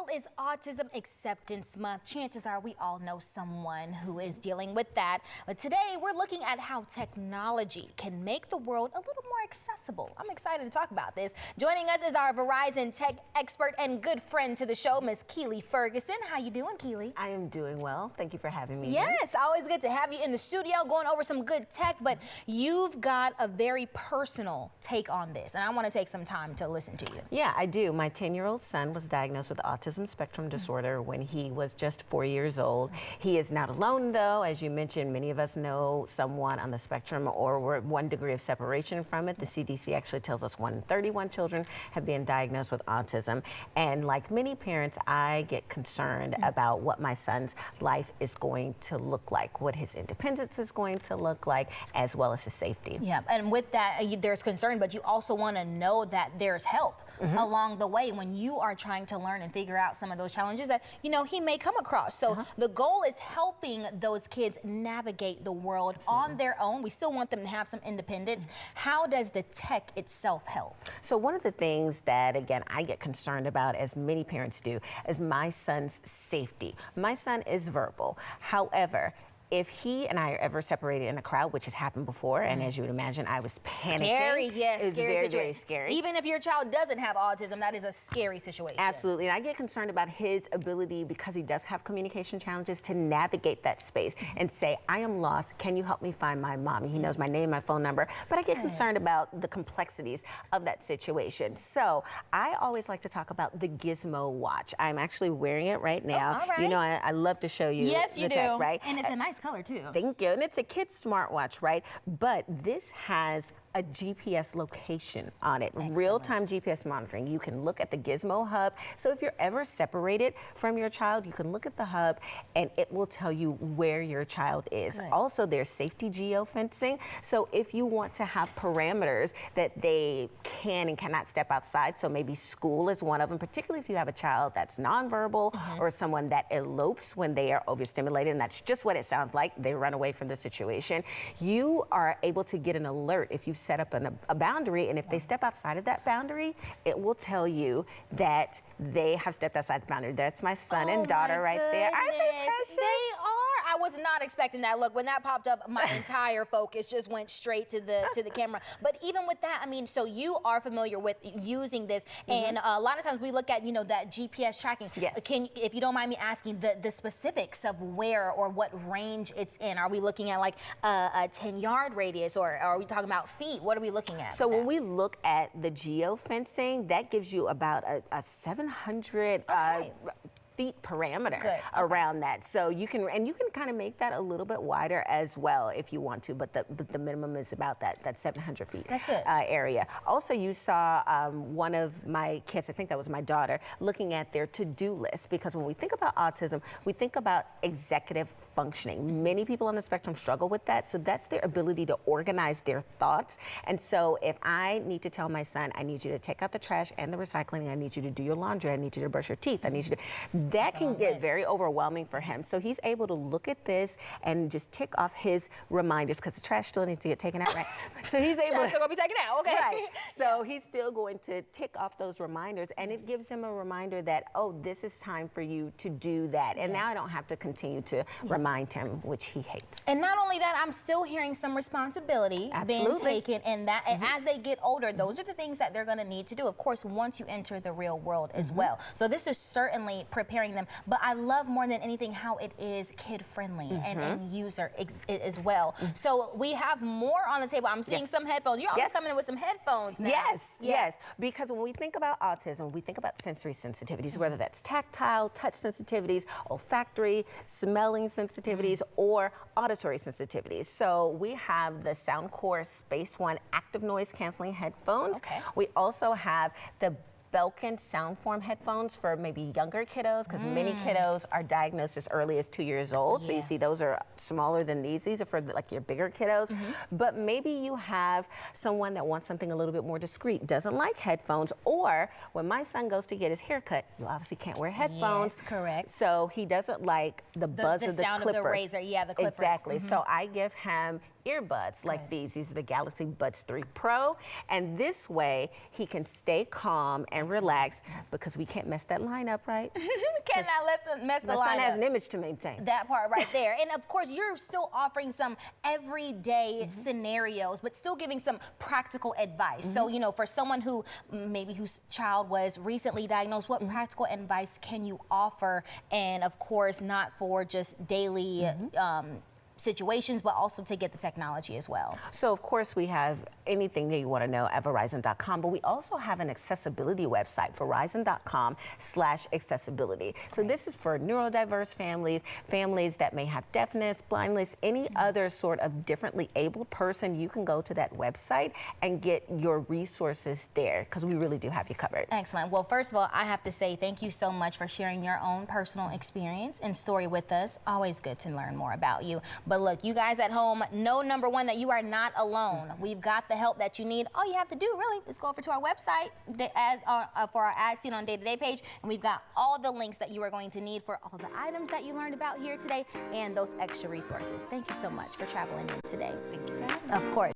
April is Autism Acceptance Month. Chances are we all know someone who is dealing with that. But today we're looking at how technology can make the world a little more accessible. I'm excited to talk about this. Joining us is our Verizon tech expert and good friend to the show, Miss Keli Ferguson. How you doing, Keli? I am doing well. Thank you for having me. Yes, always good to have you in the studio going over some good tech, but you've got a very personal take on this, and I want to take some time to listen to you. Yeah, I do. My 10-year-old son was diagnosed with autism spectrum disorder when he was just 4 years old. He is not alone, though. As you mentioned, many of us know someone on the spectrum, or we're at one degree of separation from it. The CDC actually tells us 1 in 31 children have been diagnosed with autism. And like many parents, I get concerned about what my son's life is going to look like, what his independence is going to look like, as well as his safety. Yeah, and with that, there's concern, but you also want to know that there's help along the way when you are trying to learn and figure out some of those challenges that, you know, he may come across. So the goal is helping those kids navigate the world on their own. We still want them to have some independence. How does the tech itself help? So one of the things that, again, I get concerned about, as many parents do, is my son's safety. My son is verbal. However, if he and I are ever separated in a crowd, which has happened before, and as you would imagine, I was panicking. Scary, yes, it was scary very scary. Even if your child doesn't have autism, that is a scary situation. Absolutely, and I get concerned about his ability, because he does have communication challenges, to navigate that space and say, I am lost, can you help me find my mommy? He knows my name, my phone number, but I get concerned about the complexities of that situation. So I always like to talk about the Gizmo watch. I'm actually wearing it right now. all right. You know, I love to show you the tech, right? And it's a nice color too. Thank you. And it's a kid's smartwatch, right? But this has a GPS location on it, real-time GPS monitoring. You can look at the Gizmo hub. So if you're ever separated from your child, you can look at the hub and it will tell you where your child is. Good. Also, there's safety geofencing. So if you want to have parameters that they can and cannot step outside, so maybe school is one of them, particularly if you have a child that's nonverbal or someone that elopes when they are overstimulated, and that's just what it sounds like. They run away from the situation. You are able to get an alert if you've set up a boundary, and if they step outside of that boundary, it will tell you that they have stepped outside the boundary. That's my son and daughter right there. Aren't they precious? They are. I was not expecting that. Look, when that popped up, my entire focus just went straight to the camera. But even with that, I mean, so you are familiar with using this, and a lot of times we look at, you know, that GPS tracking. Yes. If you don't mind me asking, the specifics of where or what range it's in. Are we looking at like a 10-yard radius, or are we talking about feet? What are we looking at? So when we look at the geofencing, that gives you about a 700 feet parameter around that. So you can kind of make that a little bit wider as well if you want to, but the minimum is about that 700 feet. That's good. Area. Also, you saw one of my kids, I think that was my daughter, looking at their to-do list, because when we think about autism, we think about executive functioning. Many people on the spectrum struggle with that, so that's their ability to organize their thoughts. And so if I need to tell my son, I need you to take out the trash and the recycling, I need you to do your laundry, I need you to brush your teeth, I need you to... That can get very overwhelming for him. So he's able to look at this and just tick off his reminders, because the trash still needs to get taken out, right? So he's able to... still gonna be taken out, okay. Right. So he's still going to tick off those reminders, and it gives him a reminder that, oh, this is time for you to do that. And now I don't have to continue to remind him, which he hates. And not only that, I'm still hearing some responsibility being taken in that. And as they get older, those are the things that they're gonna need to do, of course, once you enter the real world as well. So this is certainly preparing them, but I love more than anything how it is kid-friendly and user as well. So we have more on the table. I'm seeing some headphones. You're always coming in with some headphones now. Yes, because when we think about autism, we think about sensory sensitivities, whether that's tactile, touch sensitivities, olfactory, smelling sensitivities, or auditory sensitivities. So we have the Soundcore Space One active noise canceling headphones. We also have the Belkin Soundform headphones for maybe younger kiddos, because many kiddos are diagnosed as early as 2 years old. So you see those are smaller than these. These are for like your bigger kiddos. But maybe you have someone that wants something a little bit more discreet, doesn't like headphones, or when my son goes to get his haircut, you obviously can't wear headphones. Yes, correct. So he doesn't like the buzz of the sound clippers. Of the razor, the clippers. Exactly. So I give him earbuds like these. These are the Galaxy Buds 3 Pro. And this way, he can stay calm and relaxed because we can't mess that line up, right? Cannot mess the line up. My son has an image to maintain. That part right there. And of course, you're still offering some everyday scenarios, but still giving some practical advice. So, you know, for someone who maybe whose child was recently diagnosed, what practical advice can you offer? And of course, not for just daily situations, but also to get the technology as well. So of course we have anything that you want to know at Verizon.com, but we also have an accessibility website, Verizon.com/accessibility. So this is for neurodiverse families, families that may have deafness, blindness, any other sort of differently abled person. You can go to that website and get your resources there because we really do have you covered. Excellent. Well, first of all, I have to say thank you so much for sharing your own personal experience and story with us. Always good to learn more about you. But look, you guys at home, know number one that you are not alone. We've got the help that you need. All you have to do really is go over to our website for our As Seen on Day-to-Day page, and we've got all the links that you are going to need for all the items that you learned about here today and those extra resources. Thank you so much for traveling in today. Thank you for having me. Of course.